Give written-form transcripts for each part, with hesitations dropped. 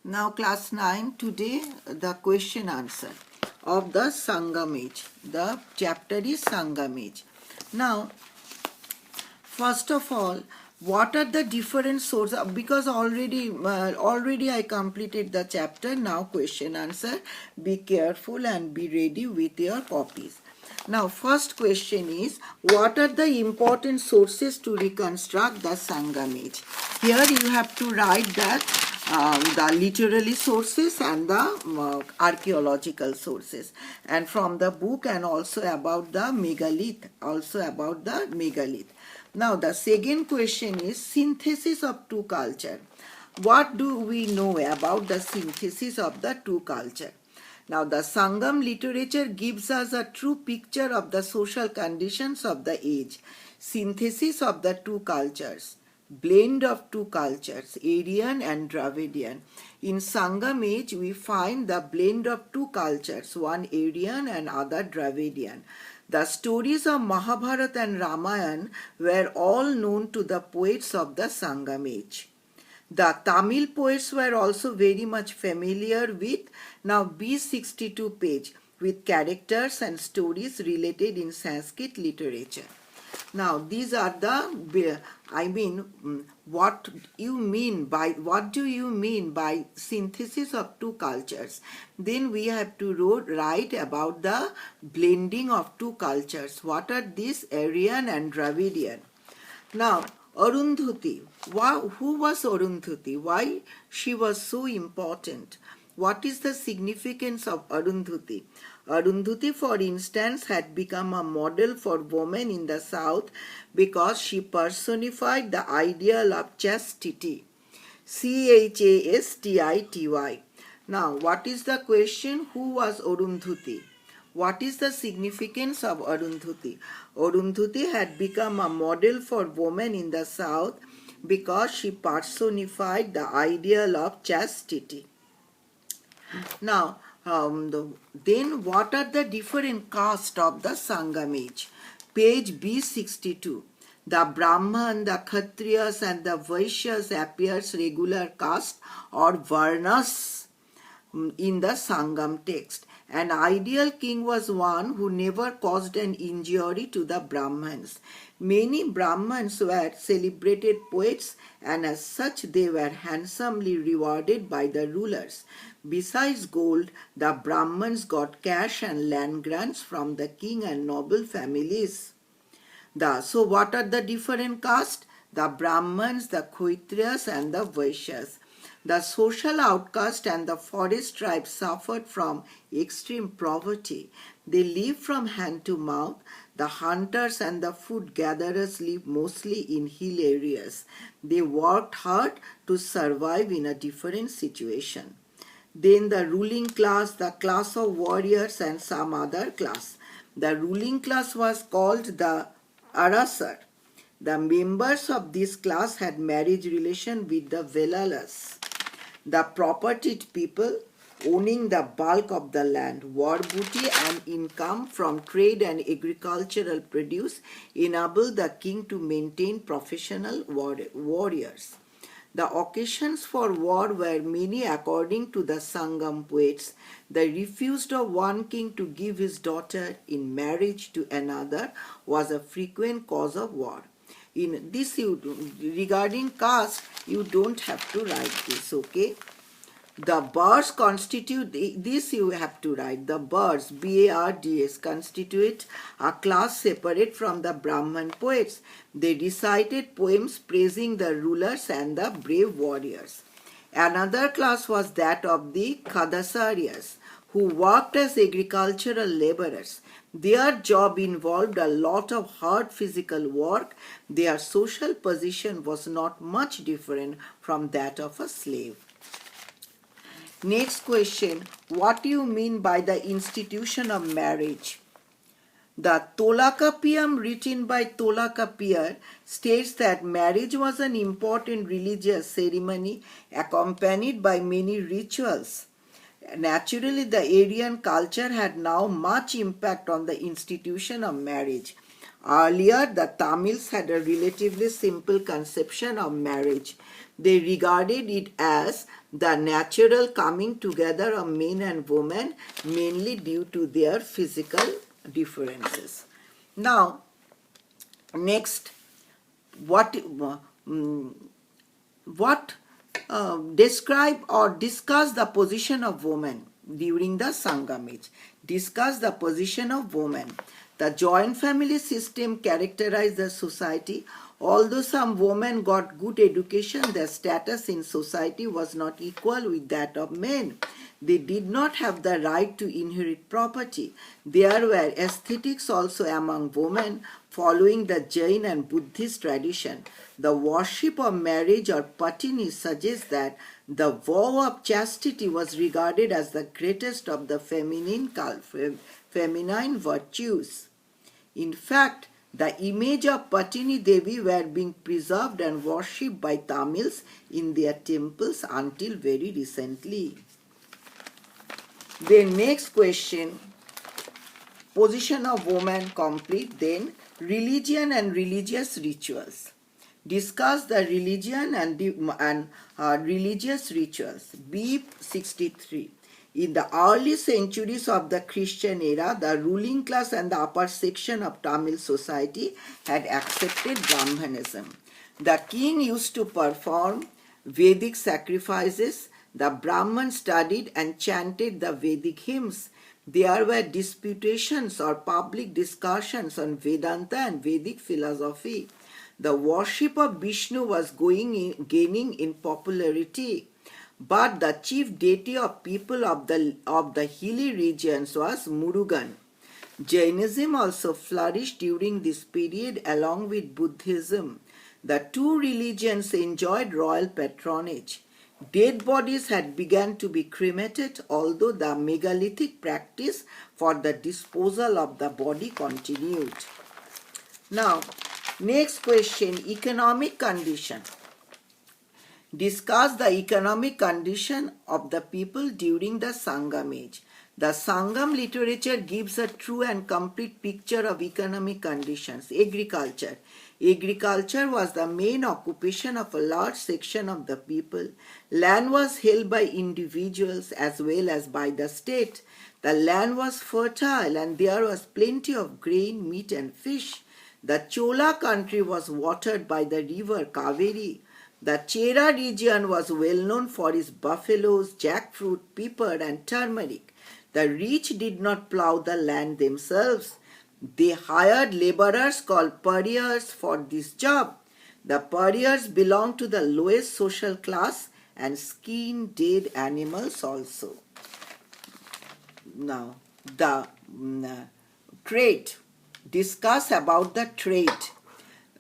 Now class 9, today the question answer of the Sangam age. The chapter is Sangam age. Now, first of all, what are the different sources? Because already I completed the chapter. Now question answer. Be careful and be ready with your copies. Now first question is, what are the important sources to reconstruct the Sangam age? Here you have to write that the literary sources and the archaeological sources, and from the book, and also about the megalith, Now the second question is synthesis of two culture. What do we know about the synthesis of the two culture? Now, the Sangam literature gives us a true picture of the social conditions of the age, synthesis of the two cultures, blend of two cultures, Aryan and Dravidian. In Sangam age, we find the blend of two cultures, one Aryan and other Dravidian. The stories of Mahabharata and Ramayana were all known to the poets of the Sangam age. The Tamil poets were also very much familiar with now B62 page with characters and stories related in Sanskrit literature. Now these are the, what do you mean by synthesis of two cultures? Then we have to write about the blending of two cultures. What are these, Aryan and Dravidian? Now, Arundhati. Who was Arundhati? Why she was so important? What is the significance of Arundhati? Arundhati, for instance, had become a model for women in the South because she personified the ideal of chastity. Chastity. Now, what is the question? Who was Arundhati? What is the significance of Arundhati? Arundhati had become a model for women in the South because she personified the ideal of chastity. Now, then what are the different castes of the Sangam age? Page B62. The Brahman, the Kshatriyas and the Vaishyas appears regular caste or varnas in the Sangam text. An ideal king was one who never caused an injury to the Brahmans. Many Brahmans were celebrated poets, and as such they were handsomely rewarded by the rulers. Besides gold, the Brahmans got cash and land grants from the king and noble families. So what are the different castes? The Brahmans, the Kshatriyas and the Vaishyas. The social outcast and the forest tribes suffered from extreme poverty. They lived from hand to mouth. The hunters and the food gatherers lived mostly in hill areas. They worked hard to survive in a different situation. Then the ruling class, the class of warriors and some other class. The ruling class was called the Arasar. The members of this class had marriage relation with the Velalas. The propertied people owning the bulk of the land, war booty and income from trade and agricultural produce enabled the king to maintain professional warriors. The occasions for war were many according to the Sangam poets. The refusal of one king to give his daughter in marriage to another was a frequent cause of war. In this, regarding caste, you don't have to write this, okay? The birds constitute, this you have to write, the birds, B-A-R-D-S, constitute a class separate from the Brahman poets. They recited poems praising the rulers and the brave warriors. Another class was that of the Khadasaryas, who worked as agricultural laborers. Their job involved a lot of hard physical work. Their social position was not much different from that of a slave. Next question, what do you mean by the institution of marriage? The Tolakapiyam written by Tolakapiyar states that marriage was an important religious ceremony accompanied by many rituals. Naturally, the Aryan culture had now much impact on the institution of marriage. Earlier, the Tamils had a relatively simple conception of marriage. They regarded it as the natural coming together of men and women, mainly due to their physical differences. Now, next, what describe or discuss the position of women during the Sangam age. Discuss the position of women. The joint family system characterized the society. Although some women got good education, their status in society was not equal with that of men. They did not have the right to inherit property. There were aesthetics also among women following the Jain and Buddhist tradition. The worship of marriage or patini suggests that the vow of chastity was regarded as the greatest of the feminine virtues. In fact, the image of Patini Devi were being preserved and worshipped by Tamils in their temples until very recently. Then next question, position of woman complete. Then religion and religious rituals. Discuss the religion and religious rituals. B63. In the early centuries of the Christian era, the ruling class and the upper section of Tamil society had accepted Brahmanism. The king used to perform Vedic sacrifices. The Brahman studied and chanted the Vedic hymns. There were disputations or public discussions on Vedanta and Vedic philosophy. The worship of Vishnu was gaining in popularity. But the chief deity of people of the hilly regions was Murugan. Jainism also flourished during this period along with Buddhism. The two religions enjoyed royal patronage. Dead bodies had begun to be cremated, although the megalithic practice for the disposal of the body continued. Now, next question, economic condition. Discuss the economic condition of the people during the Sangam age. The Sangam literature gives a true and complete picture of economic conditions. Agriculture. Agriculture was the main occupation of a large section of the people. Land was held by individuals as well as by the state. The land was fertile and there was plenty of grain, meat and fish. The Chola country was watered by the river Kaveri. The Chera region was well known for its buffaloes, jackfruit, pepper and turmeric. The rich did not plough the land themselves. They hired laborers called pariahs for this job. The pariahs belonged to the lowest social class and skinned dead animals also. Now, the trade. Discuss about the trade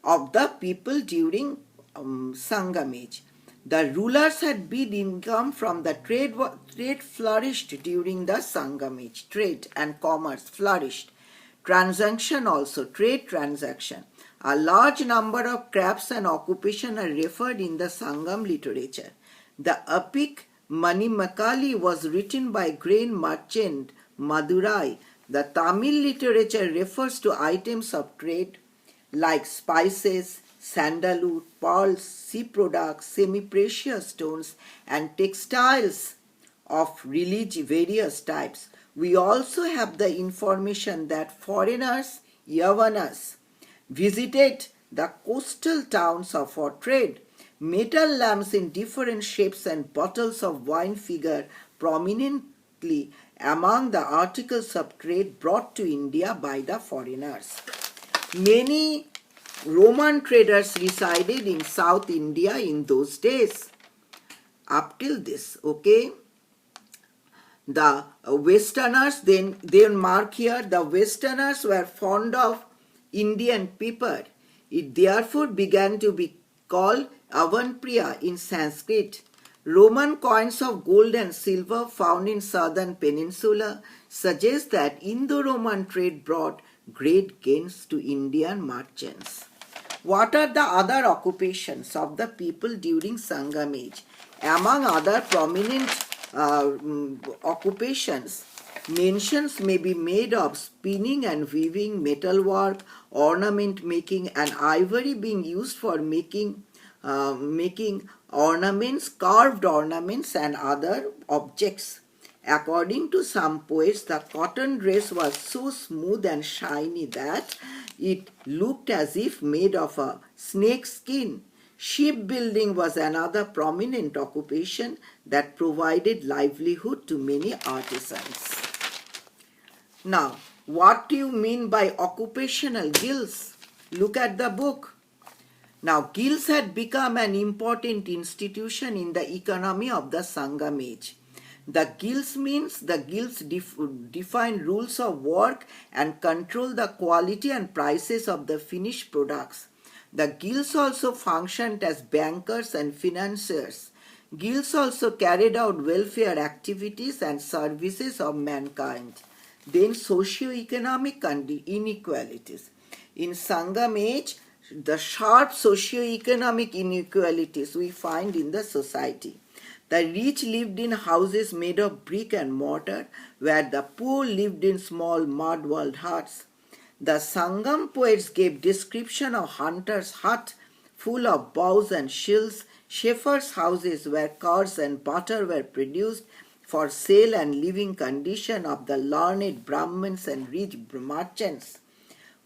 of the people during Sangam age. The rulers had big income from the trade. Trade flourished during the Sangam age. Trade and commerce flourished. Transaction also, trade transaction. A large number of crafts and occupation are referred in the Sangam literature. The epic Manimakali was written by grain merchant Madurai. The Tamil literature refers to items of trade like spices, sandalwood, pearls, sea products, semi-precious stones and textiles of various types. We also have the information that foreigners, Yavanas, visited the coastal towns for trade. Metal lamps in different shapes and bottles of wine figure prominently among the articles of trade brought to India by the foreigners. Many Roman traders resided in South India in those days. Up till this, okay? The Westerners, then mark here, the Westerners were fond of Indian pepper. It therefore began to be called Avanpriya in Sanskrit. Roman coins of gold and silver found in southern peninsula suggest that Indo-Roman trade brought great gains to Indian merchants. What are the other occupations of the people during Sangam age? Among other prominent occupations, Mentions may be made of spinning and weaving, metalwork, ornament making, and ivory being used for making ornaments, carved ornaments, and other objects. According to some poets, the cotton dress was so smooth and shiny that it looked as if made of a snake skin. Shipbuilding was another prominent occupation that provided livelihood to many artisans. Now, what do you mean by occupational guilds? Look at the book. Now, guilds had become an important institution in the economy of the Sangam age. The guilds means the guilds define rules of work and control the quality and prices of the finished products. The guilds also functioned as bankers and financiers. Guilds also carried out welfare activities and services of mankind. Then socio-economic inequalities. In Sangam age, the sharp socio-economic inequalities we find in the society. The rich lived in houses made of brick and mortar, where the poor lived in small mud-walled huts. The Sangam poets gave description of hunters' hut full of bows and shields, shepherds' houses where curds and butter were produced for sale, and living condition of the learned Brahmins and rich merchants.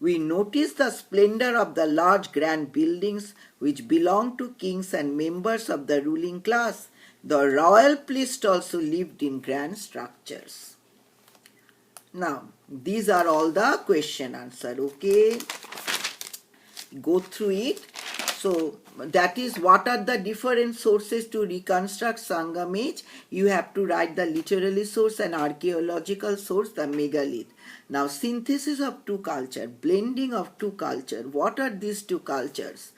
We notice the splendor of the large grand buildings which belonged to kings and members of the ruling class. The royal priest also lived in grand structures. Now, these are all the question answer, okay? Go through it. So, that is what are the different sources to reconstruct Sangam age. You have to write the literary source and archaeological source, the megalith. Now, synthesis of two culture, blending of two culture. What are these two cultures?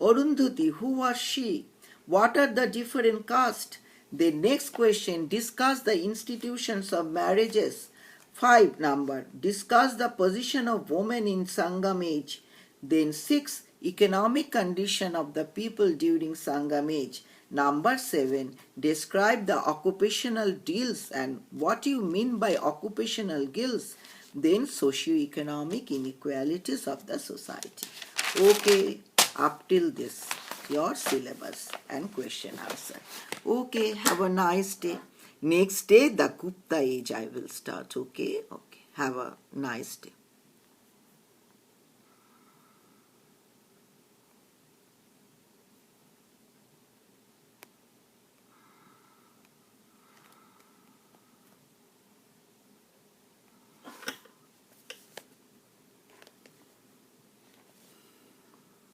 Arundhati, who was she? What are the different castes? The next question, discuss the institutions of marriages. 5 number, discuss the position of women in Sangam age. Then 6, economic condition of the people during Sangam age. Number 7, describe the occupational guilds and what you mean by occupational guilds. Then socio-economic inequalities of the society. Okay, up till this, your syllabus and question answer. Okay, have a nice day. Next day, the Gupta age I will start. Okay, have a nice day.